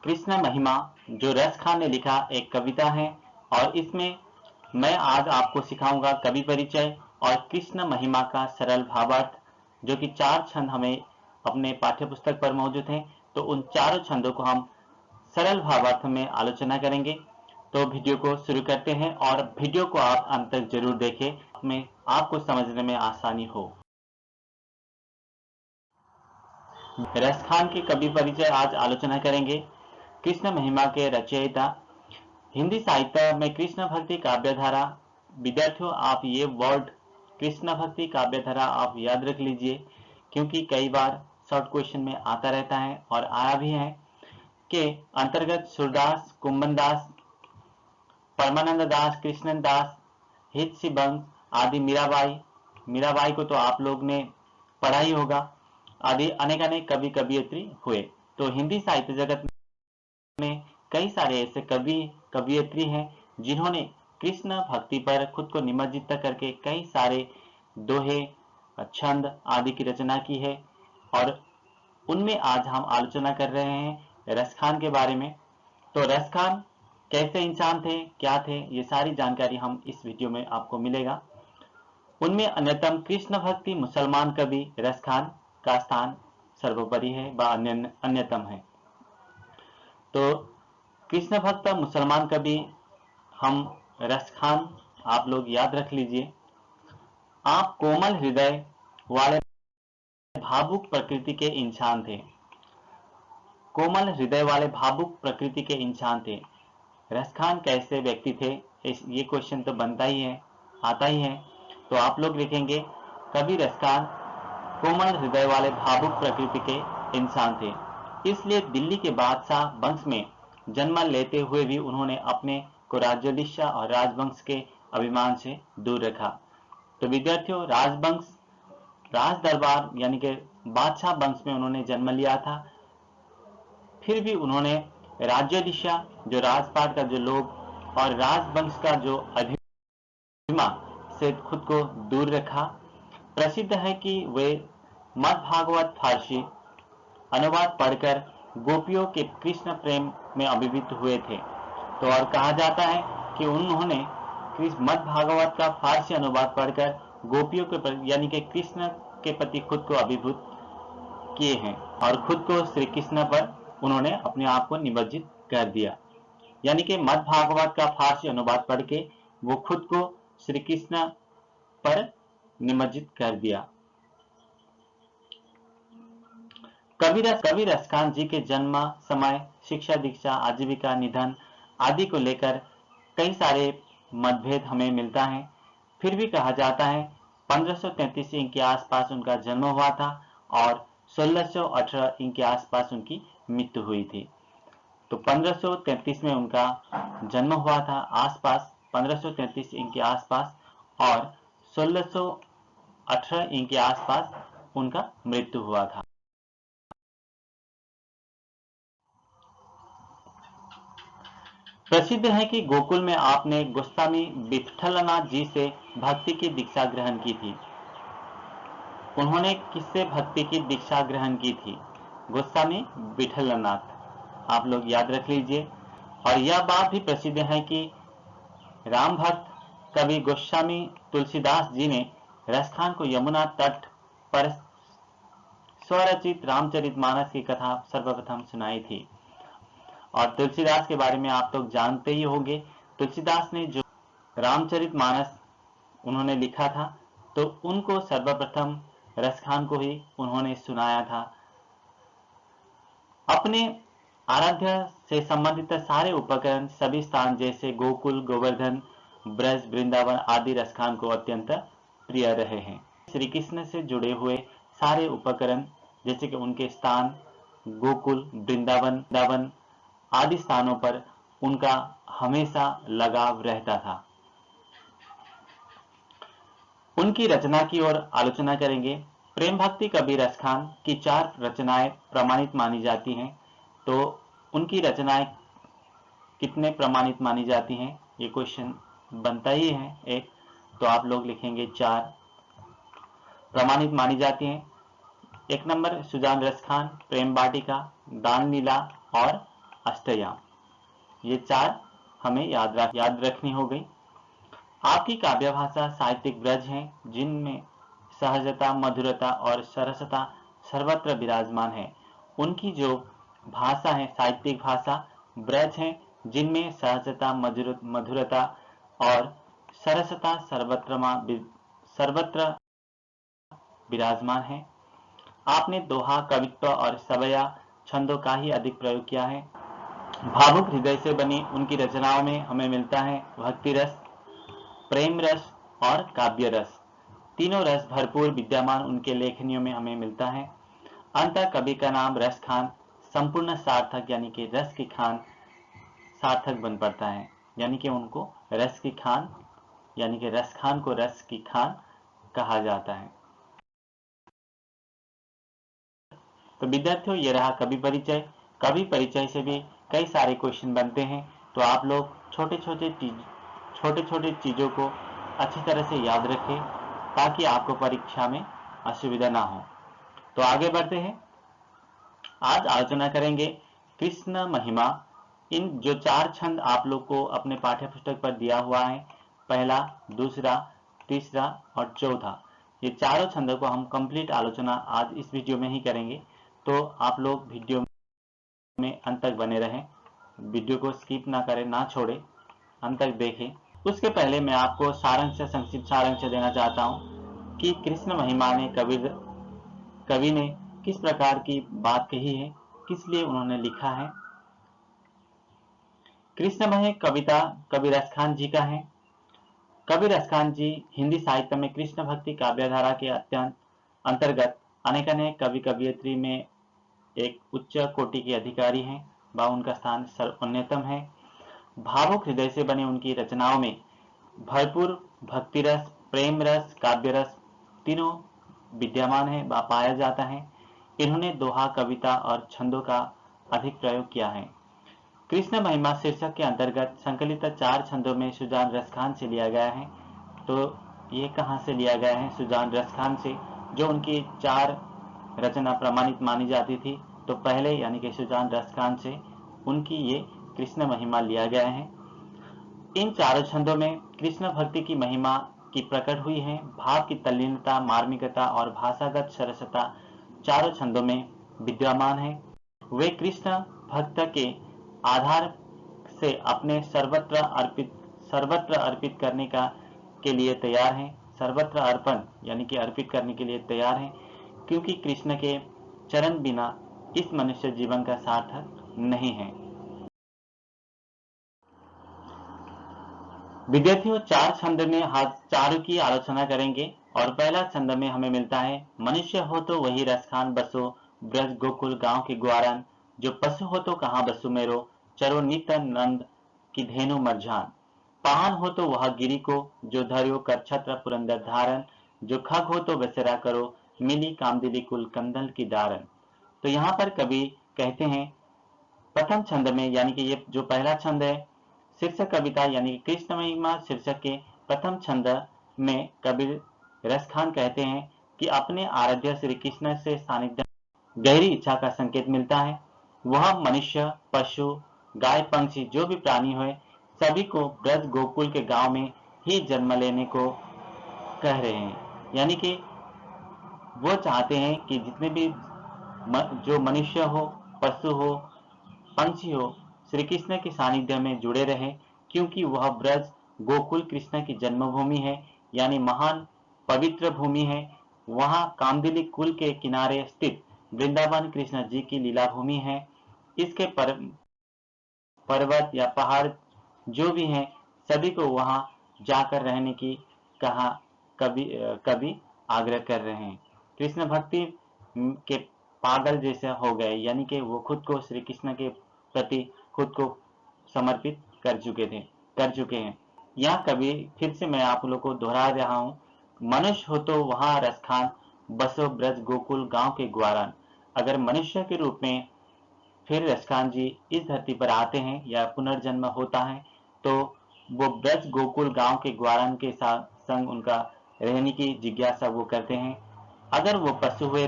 कृष्ण महिमा जो रस खान ने लिखा एक कविता है और इसमें मैं आज आपको सिखाऊंगा कवि परिचय और कृष्ण महिमा का सरल भावार्थ, जो कि 4 छंद हमें अपने पाठ्य पुस्तक पर मौजूद हैं। तो उन चारों छंदों को हम सरल भावार्थ में आलोचना करेंगे। तो वीडियो को शुरू करते हैं और वीडियो को आप अंत तक जरूर देखें, में आपको समझने में आसानी हो। रस खान के कवि परिचय आज आलोचना करेंगे। कृष्ण महिमा के रचयिता। हिंदी साहित्य में कृष्ण भक्ति काव्यधारा, विद्यार्थियों आप ये वर्ड कृष्ण भक्ति काव्यधारा आप याद रख लीजिए, क्योंकि कई बार शॉर्ट क्वेश्चन में आता रहता है और आया भी है। के अंतर्गत सूरदास, कुंभन दास, परमानंद दास, कृष्णन दास, हित सिंह आदि, मीराबाई को तो आप लोग ने पढ़ा ही होगा, आदि अनेक अनेक कवि कवियत्री हुए। तो हिंदी साहित्य जगत में कई सारे ऐसे कवि कवियत्री हैं जिन्होंने कृष्ण भक्ति पर खुद को निमज्जित करके कई सारे दोहे, छंद आदि की रचना की है और उनमें आज हम आलोचना कर रहे हैं रस खान के बारे में। तो रस खान कैसे इंसान थे, क्या थे, ये सारी जानकारी हम इस वीडियो में आपको मिलेगा। उनमें अन्यतम कृष्ण भक्ति मुसलमान कवि रस खान का स्थान सर्वोपरि है व अन्यतम है। तो कृष्ण भक्त मुसलमान कवि हम रस खान आप लोग याद रख लीजिए। आप कोमल हृदय वाले भावुक प्रकृति के इंसान थे। कोमल हृदय वाले भावुक प्रकृति के इंसान थे। रस खान कैसे व्यक्ति थे, ये क्वेश्चन तो बनता ही है, आता ही है। तो आप लोग लिखेंगे कवि रस खान कोमल हृदय वाले भावुक प्रकृति के इंसान थे, इसलिए दिल्ली के बादशाह वंश में जन्म लेते हुए भी उन्होंने अपने को राज्याभिषेक और राजवंश के अभिमान से दूर रखा। तो विद्यार्थियों, राजवंश, राज दरबार यानी कि बादशाह वंश में उन्होंने जन्म लिया था, फिर भी उन्होंने राज्याभिषेक जो राजपाट का जो लोग और राजवंश का जो अभिमान से खुद को दूर रखा। प्रसिद्ध है कि वे मद्भागवत फारसी अनुवाद पढ़कर गोपियों के कृष्ण प्रेम में अभिभूत हुए थे। तो और कहा जाता है कि उन्होंने मद्भागवत का फारसी अनुवाद पढ़कर गोपियों के यानी कि कृष्ण के प्रति खुद को अभिभूत किए हैं और खुद को श्री कृष्ण पर उन्होंने अपने आप को निमज्जित कर दिया। यानी कि मद्भागवत का फारसी अनुवाद पढ़ के वो खुद को श्री कृष्ण पर निमज्जित कर दिया। कवि रस खान जी के जन्म, समय, शिक्षा दीक्षा, आजीविका, निधन आदि को लेकर कई सारे मतभेद हमें मिलता है। फिर भी कहा जाता है 1533 ईस्वी के आसपास उनका जन्म हुआ था और 1618 ईस्वी के आसपास उनकी मृत्यु हुई थी। तो 1533 में उनका जन्म हुआ था, आसपास 1533 ईस्वी के आसपास, और 1618 ईस्वी के आसपास उनका मृत्यु हुआ था। प्रसिद्ध है कि गोकुल में आपने गोस्वामी विठलनाथ जी से भक्ति की दीक्षा ग्रहण की थी। उन्होंने किससे भक्ति की दीक्षा ग्रहण की थी? गोस्वामी विठलनाथ, आप लोग याद रख लीजिए। और यह बात भी प्रसिद्ध है कि राम भक्त कवि गोस्वामी तुलसीदास जी ने रस खान को यमुना तट पर स्वरचित रामचरितमानस की कथा सर्वप्रथम सुनाई थी। और तुलसीदास के बारे में आप लोग जानते ही होंगे। तुलसीदास ने जो रामचरितमानस उन्होंने लिखा था, तो उनको सर्वप्रथम रस खान को ही उन्होंने सुनाया था। अपने आराध्य से संबंधित सारे उपकरण, सभी स्थान जैसे गोकुल, गोवर्धन, ब्रज, वृंदावन आदि रस खान को अत्यंत प्रिय रहे हैं। श्री कृष्ण से जुड़े हुए सारे उपकरण जैसे कि उनके स्थान गोकुल, वृंदावन आदि स्थानों पर उनका हमेशा लगाव रहता था। उनकी रचना की ओर आलोचना करेंगे। प्रेम भक्ति कवि रस खान की 4 रचनाएं प्रमाणित मानी जाती हैं। तो उनकी रचनाएं कितने प्रमाणित मानी जाती हैं, ये क्वेश्चन बनता ही है एक। तो आप लोग लिखेंगे 4 प्रमाणित मानी जाती हैं। 1 नंबर सुजान रस खान, प्रेम वाटिका, दान लीला और अष्टयाम। ये 4 हमें याद रखनी हो गई। आपकी काव्य भाषा साहित्यिक ब्रज हैं जिनमें सहजता, मधुरता और सरसता सर्वत्र विराजमान है। उनकी जो भाषा है साहित्यिक भाषा ब्रज हैं जिनमें सहजता, मधुरता और सरसता सर्वत्र विराजमान है। आपने दोहा, कवित्व और सवया छंदों का ही अधिक प्रयोग किया है। भावुक हृदय से बनी उनकी रचनाओं में हमें मिलता है भक्ति रस, प्रेम रस और काव्य रस। तीनों रस भरपूर विद्यमान उनके लेखनियों में हमें मिलता है। अंततः कवि का नाम रस खान संपूर्ण सार्थक यानी कि रस की खान सार्थक बन पड़ता है, यानी कि उनको रस की खान यानी कि रस खान को रस की खान कहा जाता है। तो विद्यार्थियों, ये रहा कवि परिचय। कवि परिचय से भी कई सारे क्वेश्चन बनते हैं, तो आप लोग छोटे छोटे चीजों को अच्छी तरह से याद रखें ताकि आपको परीक्षा में असुविधा ना हो। तो आगे बढ़ते हैं। आज आलोचना करेंगे कृष्ण महिमा। इन जो 4 छंद आप लोग को अपने पाठ्य पुस्तक पर दिया हुआ है, पहला, दूसरा, तीसरा और चौथा, ये चारों छंदों को हम कंप्लीट आलोचना आज इस वीडियो में ही करेंगे। तो आप लोग वीडियो में अंत तक बने रहें, वीडियो को स्किप ना करें, ना छोड़ें, अंत तक देखें। उसके पहले मैं आपको संक्षिप्त सारांश देना चाहता हूं कि कृष्ण महिमा ने कवि ने किस प्रकार की बात कही है, किस लिए उन्होंने लिखा है। कृष्णमय कविता कवि रसखान जी का है। कवि रसखान जी हिंदी साहित्य में कृष्ण भक्ति काव्यधारा के अंतर्गत अनेक कवि कवियत्री में एक उच्च कोटि के अधिकारी हैं व उनका स्थान सर्वोन्नतम है। भावुक हृदय से बने उनकी रचनाओं में भरपूर भक्ति रस, प्रेम रस, काव्य रस तीनों विद्यमान है व पाया जाता है। इन्होंने दोहा, कविता और छंदों का अधिक प्रयोग किया है। कृष्ण महिमा शीर्षक के अंतर्गत संकलित 4 छंदों में सुजान रसखान से लिया गया है। तो ये कहाँ से लिया गया है? सुजान रसखान से, जो उनकी 4 रचना प्रमाणित मानी जाती थी। तो पहले यानी कि सुजान रसखान से उनकी ये कृष्ण महिमा लिया गया है। इन चारों छंदों में कृष्ण भक्ति की महिमा की प्रकट हुई है। भाव की तल्लीनता, मार्मिकता और भाषागत सरसता चारों छंदों में विद्यमान है। वे कृष्ण भक्त के आधार से अपने सर्वत्र अर्पित करने के लिए तैयार हैं। सर्वत्र अर्पण यानी कि अर्पित करने के लिए तैयार हैं, क्योंकि कृष्ण के चरण बिना इस मनुष्य जीवन का सार्थक नहीं है। विद्यार्थियों, 4 छंद में चारों की आलोचना करेंगे और पहला छंद में हमें मिलता है मनुष्य हो तो वही रसखान बसो, ब्रज गोकुल गांव के ग्वारन, जो पशु हो तो कहाँ बसु मेरो, चरो नित नंद की धेनु मरझान, पाहन हो तो वह गिरी को, जो धर्यो कर छत्र पुरंदर धारन, जो खग हो तो बसेरा करो, मिली कामदिली कुल कंदल की दारन। तो यहाँ पर कवि कहते हैं प्रथम छंद में, यानी कि ये जो पहला छंद है शीर्षक कविता यानी कि कृष्ण महिमा शीर्षक के प्रथम छंद में कवि रसखान कहते हैं कि अपने आराध्य श्री कृष्ण से सानिध्य गहरी इच्छा का संकेत मिलता है। वह मनुष्य, पशु, गाय, पंछी जो भी प्राणी हुए सभी को ब्रज गोकुल के गांव में ही जन्म लेने को कह रहे हैं। यानी कि वो चाहते हैं कि जितने भी जो मनुष्य हो, पशु हो, पंछी हो, श्री कृष्ण के सानिध्य में जुड़े रहे, क्योंकि वह ब्रज गोकुल कृष्ण की जन्मभूमि है, यानी महान पवित्र भूमि है। वहां कामदिली कुल के किनारे स्थित वृंदावन कृष्ण जी की लीला भूमि है। इसके पर्वत या पहाड़ जो भी हैं सभी को वहां जाकर रहने की कहा कवि आग्रह कर रहे हैं। कृष्ण भक्ति के पागल जैसे हो गए, यानी कि वो खुद को श्री कृष्ण के प्रति खुद को समर्पित कर चुके हैं। यहाँ कवि फिर से मैं आप लोग को दोहरा रहा हूँ, मनुष्य हो तो वहां रसखान बसो ब्रज गोकुल गांव के ग्वारन। अगर मनुष्य के रूप में फिर रसखान जी इस धरती पर आते हैं या पुनर्जन्म होता है, तो वो ब्रज गोकुल गांव के ग्वारन के साथ संग उनका रहने की जिज्ञासा वो करते हैं। अगर वो पशु हुए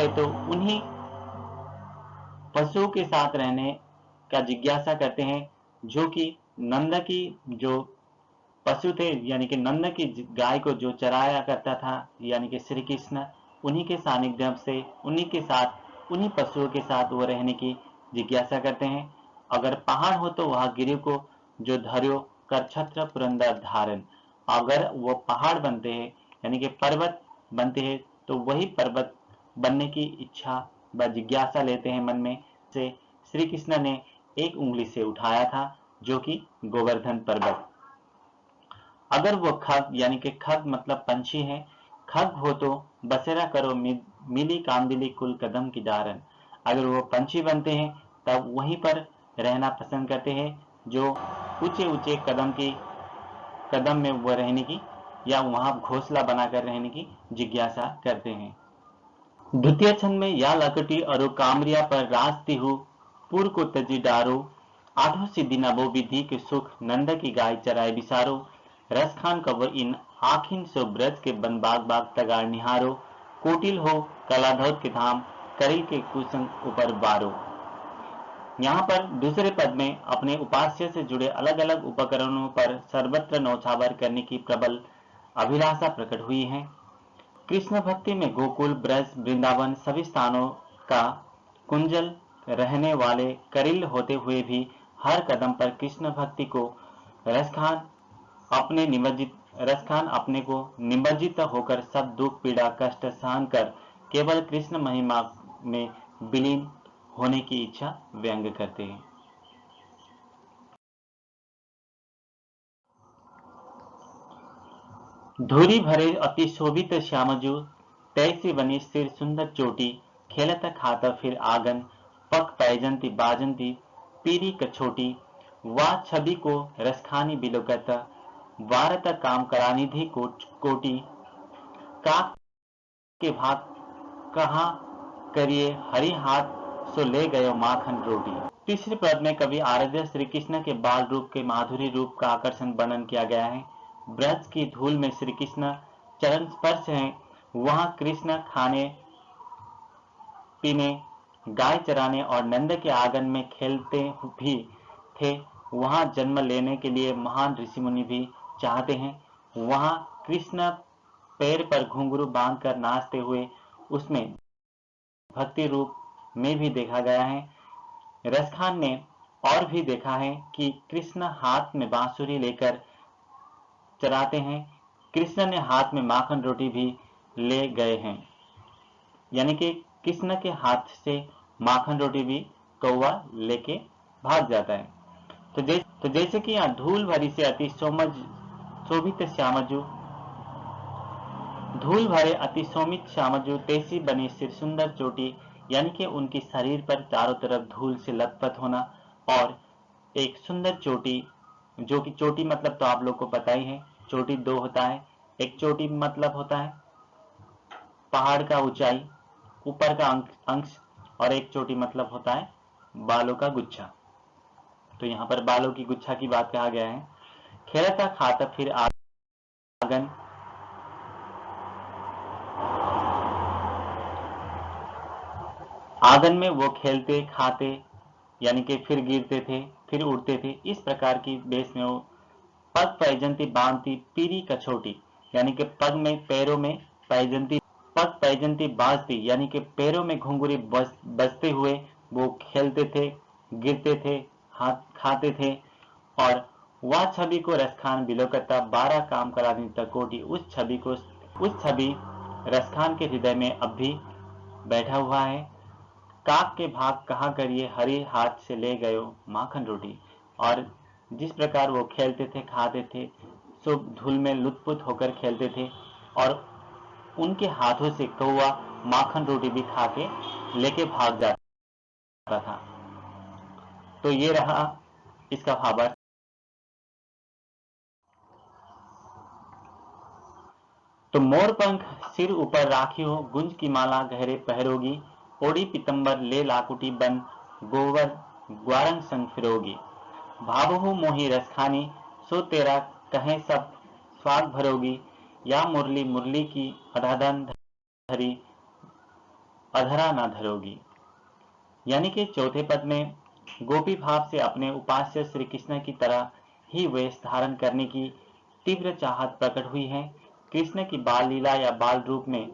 तो उन्हीं पशुओं के साथ रहने का जिज्ञासा करते हैं, जो कि नंद की जो पशु थे, यानी कि नंद की गाय को जो चराया करता था, यानी कि श्री कृष्ण, उन्हीं के सानिध्य से उन्हीं के साथ उन्हीं पशुओं के साथ वो रहने की जिज्ञासा करते हैं। अगर पहाड़ हो तो वह गिरि को जो धर्यो कर छत्र पुरंदर धारण। अगर वो पहाड़ बनते हैं यानी कि पर्वत बनते हैं तो वही पर्वत बनने की इच्छा व जिज्ञासा लेते हैं मन में से श्री कृष्ण ने एक उंगली से उठाया था, जो कि गोवर्धन पर्वत। अगर वो खग यानी कि खग मतलब पंछी है, खग हो तो बसेरा करो मिली कामदिली कुल कदम की डारन। अगर वो पंछी बनते हैं तब वहीं पर रहना पसंद करते हैं, जो ऊंचे ऊंचे कदम में वो रहने की या वहां घोंसला बनाकर रहने की जिज्ञासा करते हैं। द्वितीय छंद में या लकटी और कामरिया पर राजती हूँ पुर को तजी डारो। आठों सिद्धि नभो विधि के सुख नंद की गाय चराए बिसारो। रस खान कवर इन आखिन सो ब्रज के बन बाग बाग तगार निहारो। कोटिल हो कलाधौत के धाम करिल के कुसंग ऊपर बारो। यहाँ पर दूसरे पद में अपने उपास्य से जुड़े अलग अलग उपकरणों पर सर्वत्र नौछावर करने की प्रबल अभिलाषा प्रकट हुई है। कृष्ण भक्ति में गोकुल, ब्रज, वृंदावन सभी स्थानों का कुंजल रहने वाले करिल होते हुए भी हर कदम पर कृष्ण भक्ति को रसखान अपने को निमज्जित होकर सब दुख पीड़ा कष्ट सहन कर केवल कृष्ण महिमा में विलीन होने की इच्छा व्यंग करते हैं। धूरी भरे अति शोभित श्यामजू तैसी बनी सिर सुंदर चोटी। खेलत खाता फिर आंगन पक पैजंती बाजंती पीरी कछोटी। वा छवि को रसखानी बिलोकत वारत काम करानिधि कोटी। काक के भाग कहाँ करिए हरि हाथ सो ले गयो माखन रोटी। तीसरे पद में कवि आराध्य श्री कृष्ण के बाल रूप के माधुरी रूप का आकर्षण वर्णन किया गया है। ब्रज की धूल में श्री कृष्ण चरण स्पर्श है, वहां कृष्ण खाने पीने, गाय चराने और नंद के आंगन में खेलते भी थे। वहां जन्म लेने के लिए महान ऋषि मुनि भी चाहते हैं। वहां कृष्ण पैर पर घुंघरू बांधकर नाचते हुए उसमें भक्ति रूप में भी देखा गया है। रसखान ने और भी देखा है कि कृष्ण हाथ में बांसुरी लेकर चराते हैं। कृष्ण ने हाथ में माखन रोटी भी ले गए हैं, यानी कि कृष्ण के हाथ से माखन रोटी भी कौवा लेके भाग जाता है। तो जैसे कि यहाँ धूल भरी से अति शोभित श्यामजू, धूल भरे अति शोभित श्यामजू तैसी बनी सिर सुंदर चोटी, यानी कि उनकी शरीर पर चारों तरफ धूल से लथपथ होना और एक सुंदर चोटी, जो कि चोटी मतलब तो आप लोग को पता ही है, चोटी दो होता है। एक चोटी मतलब होता है पहाड़ का ऊंचाई ऊपर का अंश, और एक चोटी मतलब होता है बालों का गुच्छा। तो यहाँ पर बालों की गुच्छा की बात कहा गया है। खेलता खाता फिर आंगन, आंगन में वो खेलते खाते यानी कि फिर गिरते थे फिर उड़ते थे, इस प्रकार की बेस में वो पग पैजंती बांधती पीरी कछोटी, यानी कि पग में पैरों में पैजंती पग पैजंती बाजती, यानी कि पैरों में घुंघरू बजते हुए वो खेलते थे, गिरते थे, हाथ खाते थे। और वह छवि को रसखान बिलोकता 12 काम करानी तकोटी, उस छवि रसखान के हृदय में अब भी बैठा हुआ है। काक के भाग कहाँ करिए हरी हाथ से ले गयो माखन रोटी। और जिस प्रकार वो खेलते थे खाते थे, सब धूल में लुत्फुत होकर खेलते थे और उनके हाथों से कौवा माखन रोटी भी खा के लेके भाग जाता था। तो ये रहा इसका भावार्थ। तो मोर पंख सिर ऊपर राखी हो, गुंज की माला गहरे पहरोगी। ओढ़ी पितंबर ले लाकुटी बन गोवर ग्वारंग संग फिरोगी। भावहु मोही रसखानी सो तेरा कहें सब स्वाद भरोगी। या मुरली मुरली की अधरन धरी अधरा न धरोगी। यानी कि चौथे पद में गोपी भाव से अपने उपास्य श्री कृष्ण की तरह ही वेश धारण करने की तीव्र चाहत प्रकट हुई है। कृष्ण की बाल लीला या बाल रूप में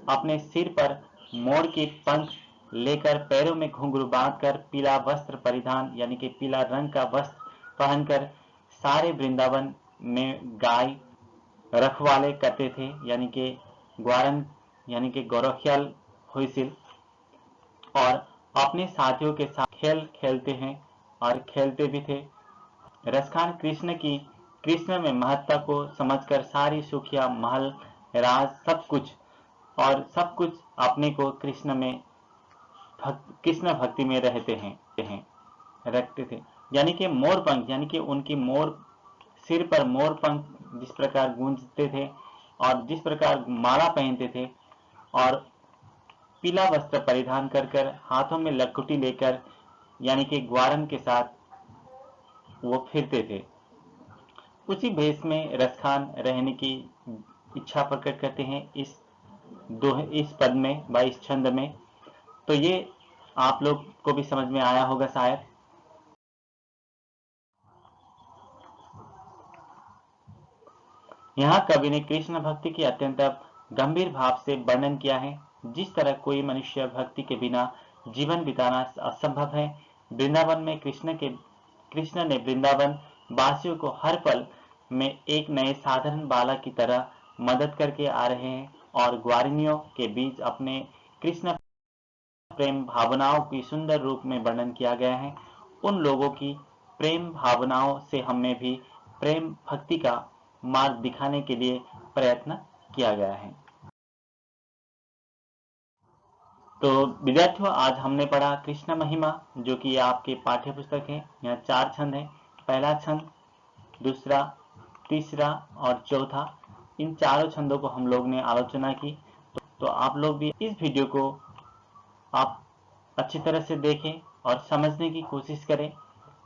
अपने सिर पर मोर के पंख लेकर, पैरों में घुंघरू बांधकर, पीला वस्त्र परिधान यानी कि पीला रंग का वस्त्र पहनकर सारे वृंदावन में गाय रखवाले करते थे, यानी कि ग्वारन यानी कि गोरखियाल हुइसिल, और अपने साथियों के साथ खेल खेलते हैं और खेलते भी थे। रसखान कृष्ण में महत्ता को समझकर सारी सुखिया महल राज सब कुछ अपने को कृष्ण भक्ति में रखते थे। यानी कि मोर पंख, यानी कि उनकी सिर पर मोर पंख जिस प्रकार गूंजते थे और जिस प्रकार माला पहनते थे और पीला वस्त्र परिधान कर हाथों में लकुटी लेकर यानी कि ग्वारन के साथ वो फिरते थे। उसी भेष में रसखान रहने की इच्छा प्रकट करते हैं इस पद में 22 छंद में। तो ये आप लोग को भी समझ में आया होगा शायद। यहाँ कवि ने कृष्ण भक्ति की अत्यंत गंभीर भाव से वर्णन किया है। जिस तरह कोई मनुष्य भक्ति के बिना जीवन बिताना असंभव है, वृंदावन में कृष्ण ने वृंदावन वासियों को हर पल में एक नए साधारण बालक की तरह मदद करके आ रहे हैं, और ग्वारिनियों के बीच अपने कृष्ण प्रेम भावनाओं की सुंदर रूप में वर्णन किया गया है। उन लोगों की प्रेम भावनाओं से हमें भी प्रेम भक्ति का मार्ग दिखाने के लिए प्रयत्न किया गया है। तो विद्यार्थियों, आज हमने पढ़ा कृष्ण महिमा, जो कि आपके पाठ्य पुस्तक है। यहाँ 4 छंद है, पहला छंद, दूसरा, तीसरा और चौथा। इन चारों छंदों को हम लोग ने आलोचना की। तो आप लोग भी इस वीडियो को आप अच्छी तरह से देखें और समझने की कोशिश करें।